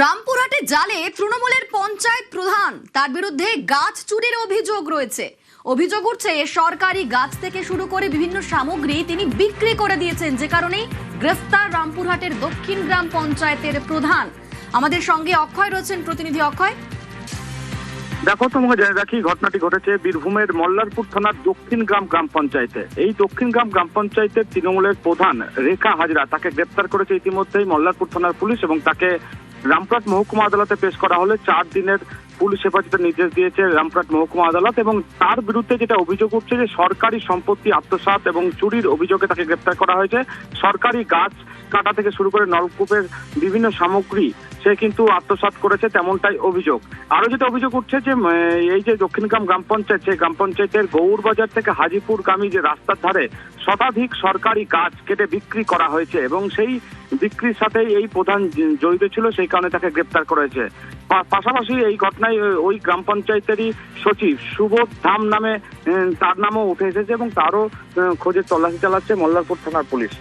রামপুরহাটে জালে তৃণমূলের পঞ্চায়েত প্রধান, তার বিরুদ্ধে গাছ চুরির অভিযোগ রয়েছে। অভিযোগ উঠছে সরকারি গাছ থেকে শুরু করে বিভিন্ন সামগ্রী তিনি বিক্রি করে দিয়েছেন, যে কারণেই গ্রেফতার রামপুরহাটের দক্ষিণ গ্রাম পঞ্চায়েতের প্রধান। আমাদের সঙ্গে অক্ষয় রয়েছেন, প্রতিনিধি অক্ষয়। দেখো, তোমাকে জেনে রাখি, ঘটনাটি ঘটেছে বীরভূমের মল্লারপুর থানার দক্ষিণ গ্রাম গ্রাম পঞ্চায়েতে। এই দক্ষিণ গ্রাম গ্রাম পঞ্চায়েতের তৃণমূলের প্রধান রেখা হাজরা, তাকে গ্রেপ্তার করেছে ইতিমধ্যেই মল্লারপুর থানার পুলিশ এবং তাকে রামপুরহাট মহকুমা আদালতে পেশ করা হলে 4 দিনের পুলিশ হেফাজতের নির্দেশ দিয়েছে রামপুরহাট মহকুমা আদালত। এবং তার বিরুদ্ধে যেটা অভিযোগ উঠছে যে সরকারি সম্পত্তি আত্মসাৎ এবং চুরির অভিযোগে তাকে গ্রেপ্তার করা হয়েছে। সরকারি গাছ কাটা থেকে শুরু করে নলকূপের বিভিন্ন সামগ্রী সে কিন্তু আত্মসাৎ করেছে, তেমনটাই অভিযোগ। আরো যেটা অভিযোগ উঠছে যে এই যে দক্ষিণগ্রাম গ্রাম পঞ্চায়েত, সেই গ্রাম পঞ্চায়েতের গৌরবাজার থেকে হাজিপুরগামী যে রাস্তার ধারে শতাধিক সরকারি গাছ কেটে বিক্রি করা হয়েছে এবং সেই বিক্রির সাথে এই প্রধান জড়িত ছিল, সেই কারণে তাকে গ্রেপ্তার করেছে। পাশাপাশি এই ঘটনায় ওই গ্রাম পঞ্চায়েতেরই সচিব সুবোধ ধাম নামে তার নামও উঠে এসেছে এবং তারও খোঁজের তল্লাশি চালাচ্ছে মল্লারপুর থানার পুলিশ।